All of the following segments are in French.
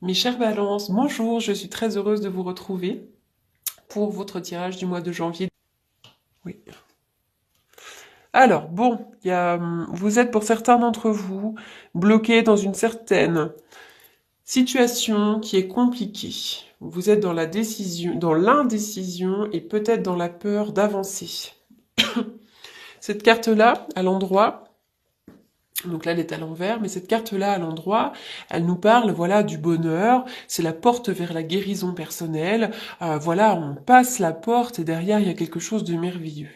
Mes chers balances, bonjour, je suis très heureuse de vous retrouver pour votre tirage du mois de janvier. Oui. Alors, bon, vous êtes pour certains d'entre vous bloqués dans une certaine situation qui est compliquée. Vous êtes dans la décision, dans l'indécision et peut-être dans la peur d'avancer. Cette carte-là, à l'endroit, donc là, elle est à l'envers, mais cette carte-là, à l'endroit, elle nous parle, voilà, du bonheur. C'est la porte vers la guérison personnelle. Voilà, on passe la porte et derrière, il y a quelque chose de merveilleux.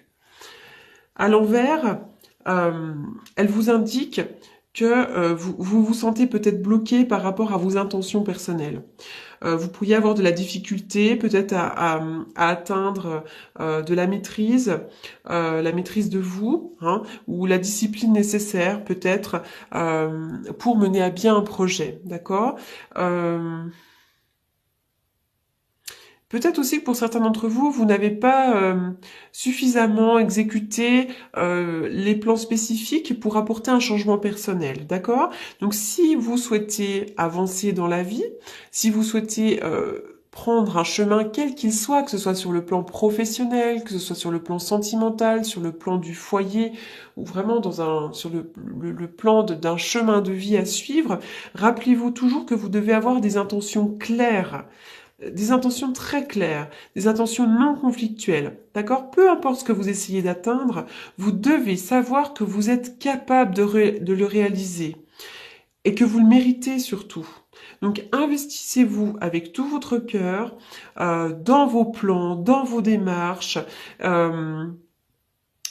À l'envers, euh, elle vous indique que vous sentez peut-être bloqué par rapport à vos intentions personnelles. Vous pourriez avoir de la difficulté peut-être à atteindre de la maîtrise de vous, hein, ou la discipline nécessaire peut-être pour mener à bien un projet, d'accord. Peut-être aussi que pour certains d'entre vous, vous n'avez pas suffisamment exécuté les plans spécifiques pour apporter un changement personnel, d'accord? Donc si vous souhaitez avancer dans la vie, si vous souhaitez prendre un chemin quel qu'il soit, que ce soit sur le plan professionnel, que ce soit sur le plan sentimental, sur le plan du foyer, ou vraiment sur le plan d'un chemin de vie à suivre, rappelez-vous toujours que vous devez avoir des intentions claires, des intentions très claires, des intentions non conflictuelles, d'accord? Peu importe ce que vous essayez d'atteindre, vous devez savoir que vous êtes capable de le réaliser et que vous le méritez surtout. Donc investissez-vous avec tout votre cœur dans vos plans, dans vos démarches, euh,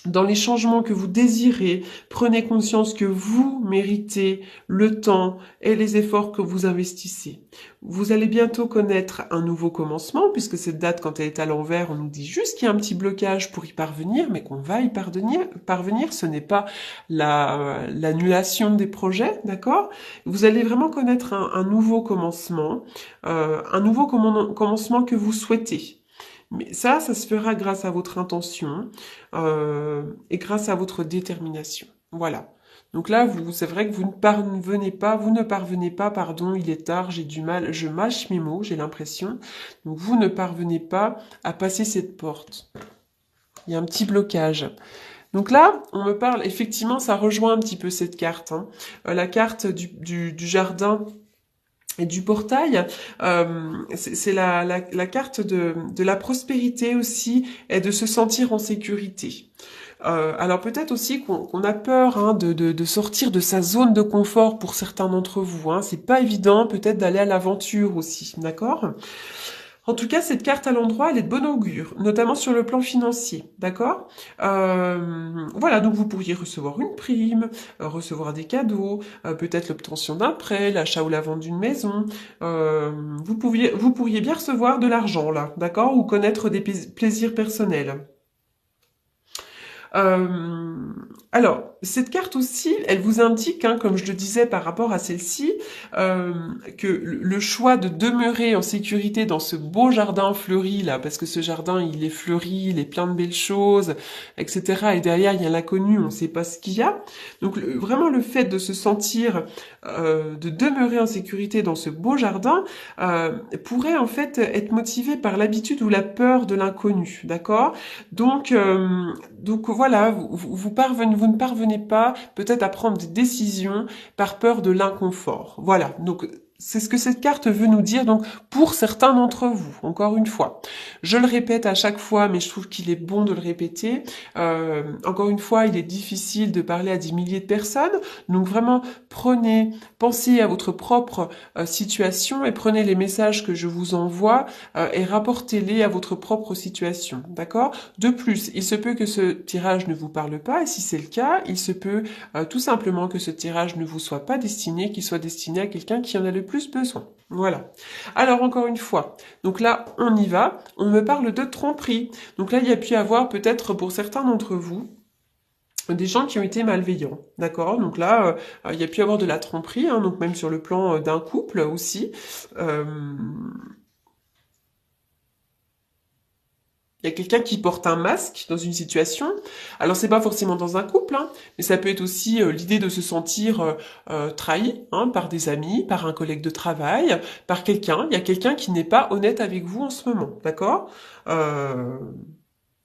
dans les changements que vous désirez. Prenez conscience que vous méritez le temps et les efforts que vous investissez. Vous allez bientôt connaître un nouveau commencement, puisque cette date, quand elle est à l'envers, on nous dit juste qu'il y a un petit blocage pour y parvenir, mais qu'on va y parvenir. Ce n'est pas l'annulation des projets, d'accord? Vous allez vraiment connaître un nouveau commencement, commencement que vous souhaitez. Mais ça se fera grâce à votre intention et grâce à votre détermination. Voilà. Donc là, c'est vrai que vous ne parvenez pas, pardon, il est tard, j'ai du mal, je mâche mes mots, j'ai l'impression. Donc vous ne parvenez pas à passer cette porte. Il y a un petit blocage. Donc là, on me parle, effectivement, ça rejoint un petit peu cette carte, hein. La carte du jardin et du portail, c'est la carte de la prospérité aussi et de se sentir en sécurité. Alors peut-être aussi qu'on a peur, hein, de sortir de sa zone de confort pour certains d'entre vous, hein. C'est pas évident peut-être d'aller à l'aventure aussi, d'accord? En tout cas, cette carte à l'endroit, elle est de bon augure, notamment sur le plan financier, d'accord? Voilà, donc vous pourriez recevoir une prime, recevoir des cadeaux, peut-être l'obtention d'un prêt, l'achat ou la vente d'une maison. Vous pourriez bien recevoir de l'argent, là, d'accord? Ou connaître des plaisirs personnels. Euh, alors, cette carte aussi, elle vous indique, hein, comme je le disais par rapport à celle-ci, que le choix de demeurer en sécurité dans ce beau jardin fleuri, là, parce que ce jardin, il est fleuri, il est plein de belles choses, etc. Et derrière, il y a l'inconnu, on ne sait pas ce qu'il y a. Donc, vraiment, le fait de se sentir, de demeurer en sécurité dans ce beau jardin, pourrait en fait être motivé par l'habitude ou la peur de l'inconnu, d'accord? Donc voilà, vous ne parvenez pas peut-être à prendre des décisions par peur de l'inconfort. Voilà, donc c'est ce que cette carte veut nous dire, donc pour certains d'entre vous, encore une fois. Je le répète à chaque fois, mais je trouve qu'il est bon de le répéter. Encore une fois, il est difficile de parler à des milliers de personnes, donc vraiment pensez à votre propre situation et prenez les messages que je vous envoie et rapportez-les à votre propre situation, d'accord? De plus, il se peut que ce tirage ne vous parle pas, et si c'est le cas, il se peut tout simplement que ce tirage ne vous soit pas destiné, qu'il soit destiné à quelqu'un qui en a le plus besoin. Voilà. Alors encore une fois, donc là, on y va, on me parle de tromperie. Donc là, il y a pu y avoir peut-être pour certains d'entre vous, des gens qui ont été malveillants, d'accord? Donc là, il y a pu y avoir de la tromperie, hein, donc même sur le plan d'un couple aussi. Euh, Il y a quelqu'un qui porte un masque dans une situation. Alors c'est pas forcément dans un couple, hein, mais ça peut être aussi l'idée de se sentir trahi, hein, par des amis, par un collègue de travail, par quelqu'un. Il y a quelqu'un qui n'est pas honnête avec vous en ce moment, d'accord? euh,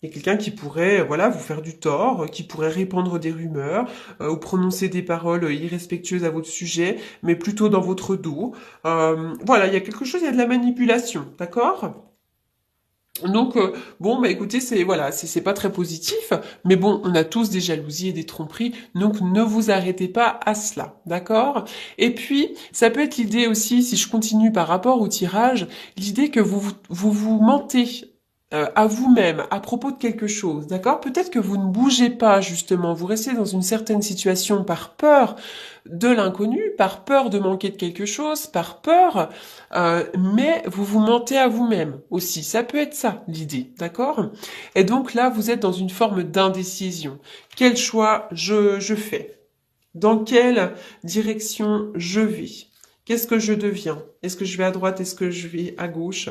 il y a quelqu'un qui pourrait, voilà, vous faire du tort, qui pourrait répandre des rumeurs ou prononcer des paroles irrespectueuses à votre sujet, mais plutôt dans votre dos. Voilà, il y a quelque chose, il y a de la manipulation, d'accord? Donc bon bah écoutez c'est voilà c'est pas très positif mais bon on a tous des jalousies et des tromperies donc ne vous arrêtez pas à cela d'accord et puis ça peut être l'idée aussi si je continue par rapport au tirage l'idée que vous mentez à vous-même à propos de quelque chose d'accord peut-être que vous ne bougez pas justement vous restez dans une certaine situation par peur de l'inconnu par peur de manquer de quelque chose par peur mais vous vous mentez à vous-même aussi. Ça peut être ça, l'idée, d'accord? Et donc là, vous êtes dans une forme d'indécision. Quel choix je fais? Dans quelle direction je vais? Qu'est-ce que je deviens? Est-ce que je vais à droite? Est-ce que je vais à gauche?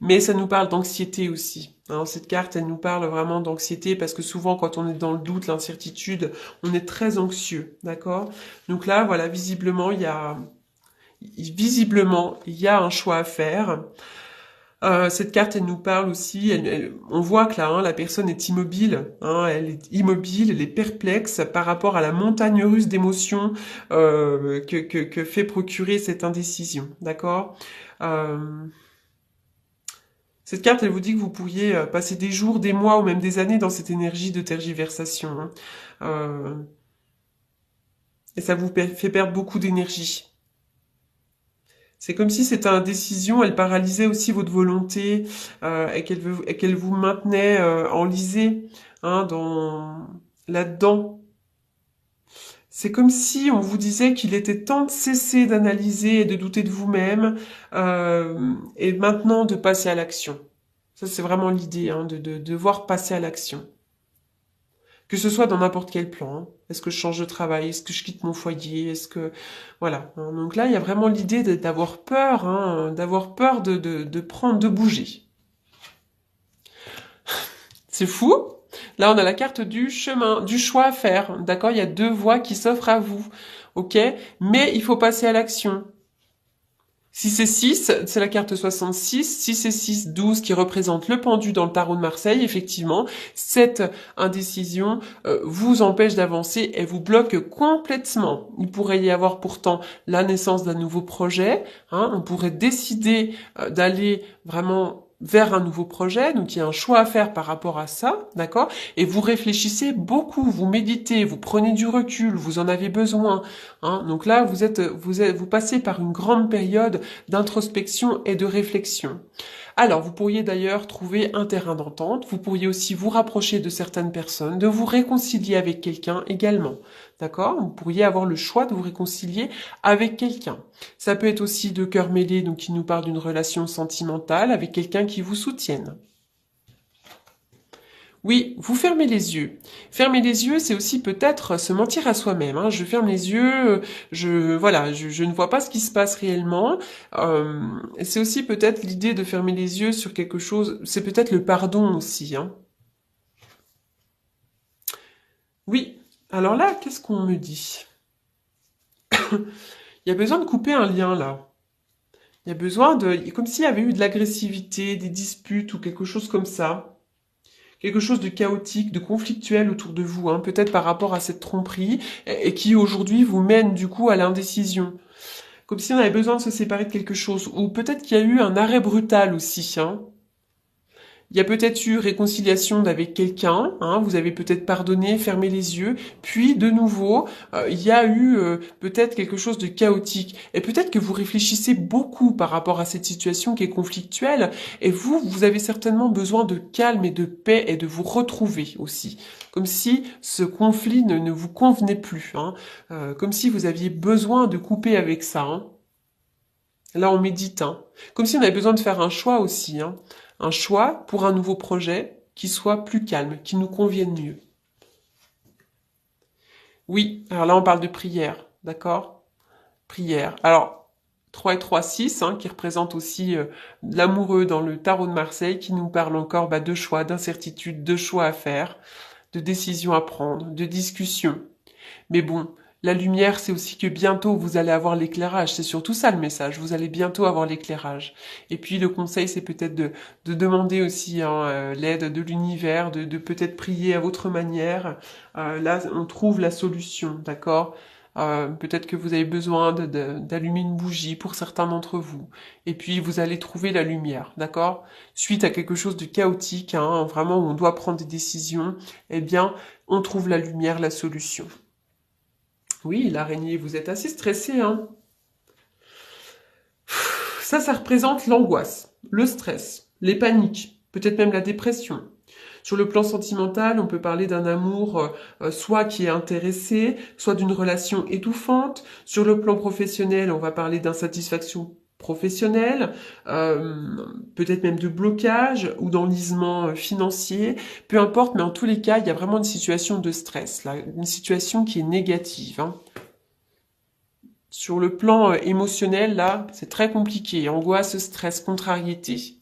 Mais ça nous parle d'anxiété aussi. Hein, cette carte, elle nous parle vraiment d'anxiété parce que souvent, quand on est dans le doute, l'incertitude, on est très anxieux, d'accord? Donc là, voilà, visiblement, il y a un choix à faire. Cette carte, elle nous parle aussi, on voit que là, hein, la personne est immobile, hein, elle est immobile, elle est perplexe par rapport à la montagne russe d'émotions que fait procurer cette indécision, d'accord Cette carte, elle vous dit que vous pourriez passer des jours, des mois ou même des années dans cette énergie de tergiversation. Hein. Et ça vous fait perdre beaucoup d'énergie. C'est comme si cette indécision, elle paralysait aussi votre volonté et qu'elle vous maintenait enlisé hein, là-dedans. C'est comme si on vous disait qu'il était temps de cesser d'analyser et de douter de vous-même et maintenant de passer à l'action. Ça, c'est vraiment l'idée, hein, de devoir passer à l'action. Que ce soit dans n'importe quel plan. Hein. Est-ce que je change de travail? Est-ce que je quitte mon foyer? Est-ce que... Voilà. Hein. Donc là, il y a vraiment l'idée d'avoir peur, hein, d'avoir peur de prendre, de bouger. C'est fou. Là, on a la carte du chemin, du choix à faire. D'accord? Il y a deux voies qui s'offrent à vous. OK? Mais il faut passer à l'action. Si c'est 6, c'est la carte 66. Si c'est 6, 12 qui représente le pendu dans le tarot de Marseille, effectivement, cette indécision vous empêche d'avancer et vous bloque complètement. Il pourrait y avoir pourtant la naissance d'un nouveau projet. Hein, on pourrait décider d'aller vraiment vers un nouveau projet, donc il y a un choix à faire par rapport à ça, d'accord? Et vous réfléchissez beaucoup, vous méditez, vous prenez du recul, vous en avez besoin, hein? Donc là, vous passez par une grande période d'introspection et de réflexion. Alors, vous pourriez d'ailleurs trouver un terrain d'entente, vous pourriez aussi vous rapprocher de certaines personnes, de vous réconcilier avec quelqu'un également, d'accord? Vous pourriez avoir le choix de vous réconcilier avec quelqu'un. Ça peut être aussi de cœur mêlé, donc qui nous parle d'une relation sentimentale avec quelqu'un qui vous soutienne. Oui, vous fermez les yeux. Fermer les yeux, c'est aussi peut-être se mentir à soi-même. Hein. Je ferme les yeux, je ne vois pas ce qui se passe réellement. C'est aussi peut-être l'idée de fermer les yeux sur quelque chose. C'est peut-être le pardon aussi. Hein. Oui. Alors là, qu'est-ce qu'on me dit? Il y a besoin de couper un lien là. Il y a besoin comme s'il y avait eu de l'agressivité, des disputes ou quelque chose comme ça. Quelque chose de chaotique, de conflictuel autour de vous, hein, peut-être par rapport à cette tromperie, et qui aujourd'hui vous mène du coup à l'indécision. Comme si on avait besoin de se séparer de quelque chose, ou peut-être qu'il y a eu un arrêt brutal aussi. Hein. Il y a peut-être eu réconciliation avec quelqu'un, hein, vous avez peut-être pardonné, fermé les yeux, puis de nouveau, il y a eu peut-être quelque chose de chaotique. Et peut-être que vous réfléchissez beaucoup par rapport à cette situation qui est conflictuelle, et vous avez certainement besoin de calme et de paix et de vous retrouver aussi. Comme si ce conflit ne vous convenait plus, hein, comme si vous aviez besoin de couper avec ça. Hein. Là, on médite. Hein. Comme si on avait besoin de faire un choix aussi. Hein. Un choix pour un nouveau projet qui soit plus calme, qui nous convienne mieux. Oui, alors là, on parle de prière. D'accord? Prière. Alors, 3 et 3, 6, hein, qui représente aussi l'amoureux dans le tarot de Marseille, qui nous parle encore de choix, d'incertitude, de choix à faire, de décisions à prendre, de discussions. Mais bon, la lumière, c'est aussi que bientôt vous allez avoir l'éclairage. C'est surtout ça le message. Vous allez bientôt avoir l'éclairage. Et puis le conseil, c'est peut-être de demander aussi l'aide de l'univers, de peut-être prier à votre manière. Là, on trouve la solution, d'accord? Peut-être que vous avez besoin d'allumer une bougie pour certains d'entre vous. Et puis vous allez trouver la lumière, d'accord? Suite à quelque chose de chaotique, hein, vraiment où on doit prendre des décisions, eh bien, on trouve la lumière, la solution. Oui, l'araignée, vous êtes assez stressé, hein. Ça représente l'angoisse, le stress, les paniques, peut-être même la dépression. Sur le plan sentimental, on peut parler d'un amour soit qui est intéressé, soit d'une relation étouffante. Sur le plan professionnel, on va parler d'insatisfaction professionnelle, peut-être même de blocage ou d'enlisement financier. Peu importe, mais en tous les cas, il y a vraiment une situation de stress, là, une situation qui est négative, hein. Sur le plan émotionnel, là, c'est très compliqué. Angoisse, stress, contrariété.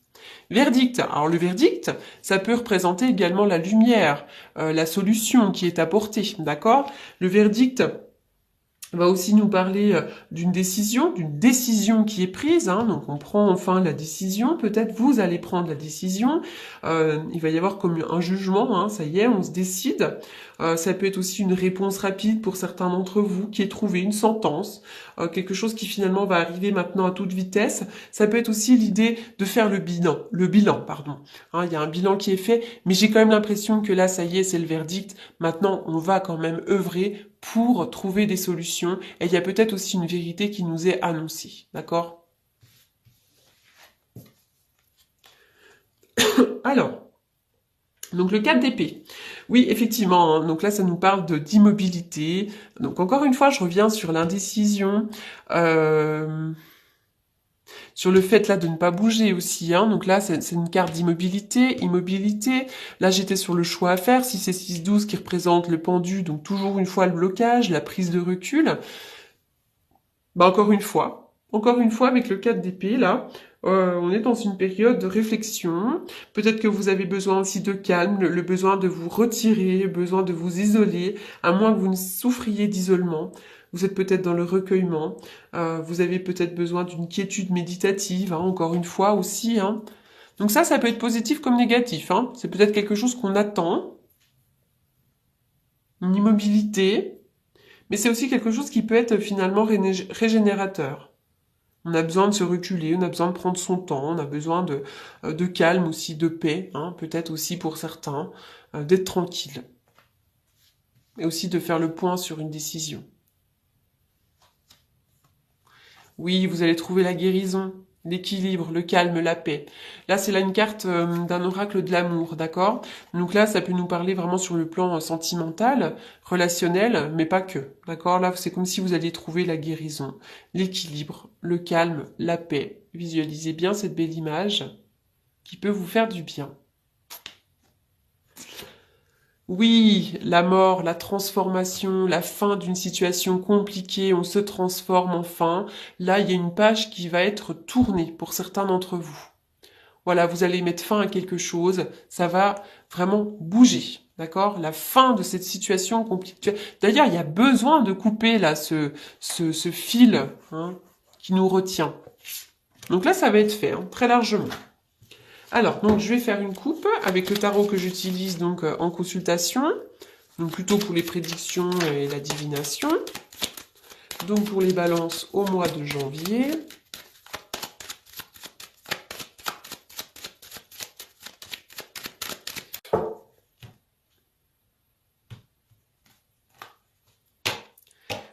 Verdict. Alors le verdict, ça peut représenter également la lumière, la solution qui est apportée, d'accord? Le verdict va aussi nous parler d'une décision qui est prise, hein, donc on prend enfin la décision, peut-être vous allez prendre la décision, il va y avoir comme un jugement, hein, ça y est, on se décide. Ça peut être aussi une réponse rapide pour certains d'entre vous qui est trouvé une sentence, quelque chose qui finalement va arriver maintenant à toute vitesse. Ça peut être aussi l'idée de faire le bilan, pardon. Hein, il y a un bilan qui est fait, mais j'ai quand même l'impression que là, ça y est, c'est le verdict. Maintenant, on va quand même œuvrer pour trouver des solutions. Et il y a peut-être aussi une vérité qui nous est annoncée, d'accord? Alors, donc le 4 d'épée. Oui, effectivement, hein, donc là ça nous parle d'immobilité. Donc encore une fois, je reviens sur l'indécision, sur le fait là de ne pas bouger aussi. Hein. Donc là, c'est une carte d'immobilité, immobilité. Là, j'étais sur le choix à faire, 6 et 6, 12 qui représente le pendu, donc toujours une fois le blocage, la prise de recul. Encore une fois avec le 4 d'épée, là, on est dans une période de réflexion. Peut-être que vous avez besoin aussi de calme, le besoin de vous retirer, le besoin de vous isoler, à moins que vous ne souffriez d'isolement. Vous êtes peut-être dans le recueillement. Vous avez peut-être besoin d'une quiétude méditative, hein, encore une fois aussi. Hein. Donc ça peut être positif comme négatif. Hein. C'est peut-être quelque chose qu'on attend. Une immobilité. Mais c'est aussi quelque chose qui peut être finalement régénérateur. On a besoin de se reculer, on a besoin de prendre son temps, on a besoin de calme aussi, de paix, hein, peut-être aussi pour certains, d'être tranquille. Et aussi de faire le point sur une décision. Oui, vous allez trouver la guérison, l'équilibre, le calme, la paix. Là, c'est là une carte d'un oracle de l'amour, d'accord? Donc là, ça peut nous parler vraiment sur le plan sentimental, relationnel, mais pas que, d'accord? Là, c'est comme si vous alliez trouver la guérison, l'équilibre, le calme, la paix. Visualisez bien cette belle image qui peut vous faire du bien. Oui, la mort, la transformation, la fin d'une situation compliquée, on se transforme enfin. Là, il y a une page qui va être tournée pour certains d'entre vous. Voilà, vous allez mettre fin à quelque chose, ça va vraiment bouger, d'accord? La fin de cette situation compliquée. D'ailleurs, il y a besoin de couper là ce fil hein, qui nous retient. Donc là, ça va être fait, hein, très largement. Alors, donc je vais faire une coupe avec le tarot que j'utilise donc en consultation, donc plutôt pour les prédictions et la divination. Donc pour les balances au mois de janvier.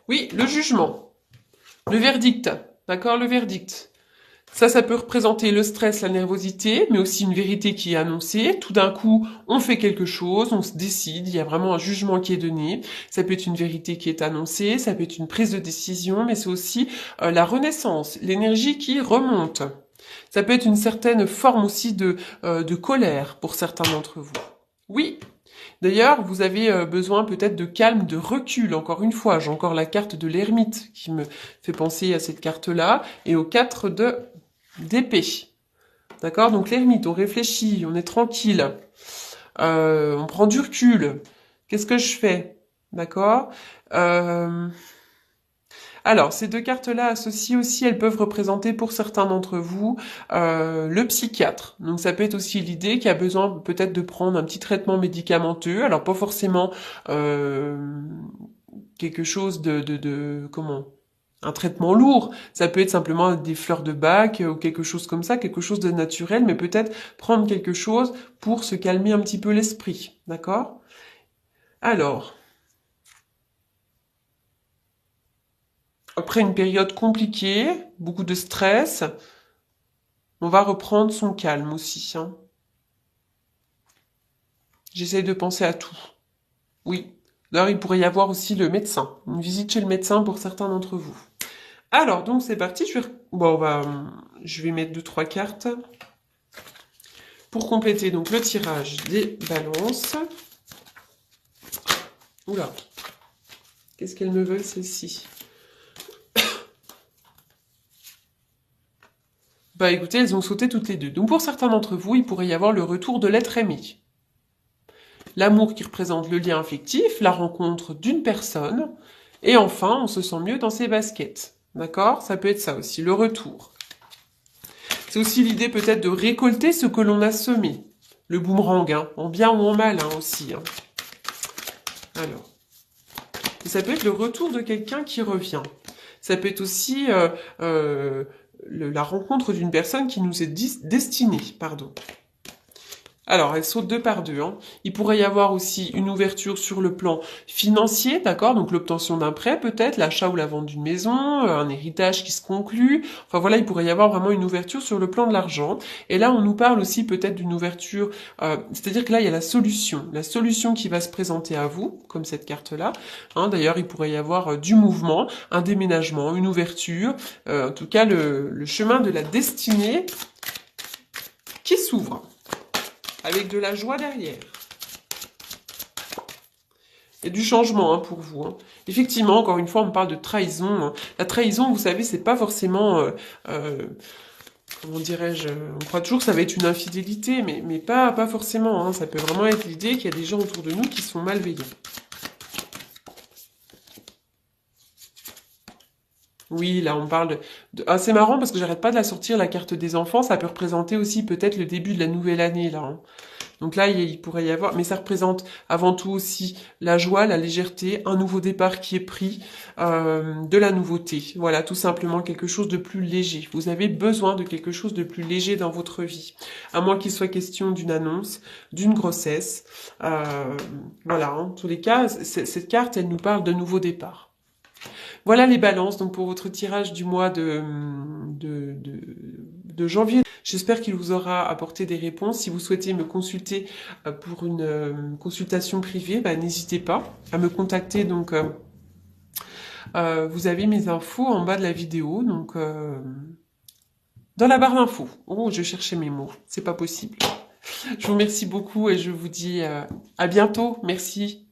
Oui, le jugement, le verdict, d'accord, le verdict. Ça peut représenter le stress, la nervosité, mais aussi une vérité qui est annoncée. Tout d'un coup, on fait quelque chose, on se décide, il y a vraiment un jugement qui est donné. Ça peut être une vérité qui est annoncée, ça peut être une prise de décision, mais c'est aussi la renaissance, l'énergie qui remonte. Ça peut être une certaine forme aussi de colère pour certains d'entre vous. Oui, D'ailleurs, vous avez besoin peut-être de calme, de recul. Encore une fois, j'ai encore la carte de l'ermite qui me fait penser à cette carte-là, et aux 4 d'épée. D'accord? Donc l'ermite, on réfléchit, on est tranquille, on prend du recul. Qu'est-ce que je fais? D'accord? Alors, ces deux cartes-là associées aussi, elles peuvent représenter pour certains d'entre vous le psychiatre. Donc ça peut être aussi l'idée qui a besoin peut-être de prendre un petit traitement médicamenteux. Alors pas forcément quelque chose comment? Un traitement lourd. Ça peut être simplement des fleurs de bac ou quelque chose comme ça, quelque chose de naturel, mais peut-être prendre quelque chose pour se calmer un petit peu l'esprit. D'accord? Alors, après une période compliquée, beaucoup de stress, on va reprendre son calme aussi. Hein. J'essaie de penser à tout. Oui. D'ailleurs, il pourrait y avoir aussi le médecin. Une visite chez le médecin pour certains d'entre vous. Alors, donc c'est parti. Je vais mettre 2-3 cartes pour compléter donc le tirage des balances. Oula. Qu'est-ce qu'elles me veulent, celles-ci? Bah écoutez, elles ont sauté toutes les deux. Donc pour certains d'entre vous, il pourrait y avoir le retour de l'être aimé. L'amour qui représente le lien affectif, la rencontre d'une personne, et enfin, on se sent mieux dans ses baskets. D'accord? Ça peut être ça aussi, le retour. C'est aussi l'idée peut-être de récolter ce que l'on a semé. Le boomerang, hein, en bien ou en mal hein, aussi. Hein. Alors. Et ça peut être le retour de quelqu'un qui revient. Ça peut être aussi la rencontre d'une personne qui nous est destinée. Pardon. Alors, elle saute deux par deux. Hein. Il pourrait y avoir aussi une ouverture sur le plan financier, d'accord? Donc l'obtention d'un prêt peut-être, l'achat ou la vente d'une maison, un héritage qui se conclut. Enfin voilà, il pourrait y avoir vraiment une ouverture sur le plan de l'argent. Et là, on nous parle aussi peut-être d'une ouverture, c'est-à-dire que là, il y a la solution qui va se présenter à vous, comme cette carte-là. Hein, d'ailleurs, il pourrait y avoir du mouvement, un déménagement, une ouverture, en tout cas le chemin de la destinée qui s'ouvre. Avec de la joie derrière. Il y a du changement hein, pour vous. Hein. Effectivement, encore une fois, on parle de trahison. Hein. La trahison, vous savez, c'est pas forcément... comment dirais-je? On croit toujours que ça va être une infidélité, mais pas forcément. Hein. Ça peut vraiment être l'idée qu'il y a des gens autour de nous qui sont malveillants. Oui, là, on parle de... Ah, c'est marrant parce que j'arrête pas de la sortir, la carte des enfants. Ça peut représenter aussi peut-être le début de la nouvelle année, là. Hein. Donc là, il pourrait y avoir... Mais ça représente avant tout aussi la joie, la légèreté, un nouveau départ qui est pris, de la nouveauté. Voilà, tout simplement quelque chose de plus léger. Vous avez besoin de quelque chose de plus léger dans votre vie. À moins qu'il soit question d'une annonce, d'une grossesse. Voilà, en tous les cas, cette carte, elle nous parle de nouveau départ. Voilà les balances donc pour votre tirage du mois de janvier. J'espère qu'il vous aura apporté des réponses. Si vous souhaitez me consulter pour une consultation privée, n'hésitez pas à me contacter. Donc, vous avez mes infos en bas de la vidéo. Donc, dans la barre d'infos. Oh, je cherchais mes mots. C'est pas possible. Je vous remercie beaucoup et je vous dis à bientôt. Merci.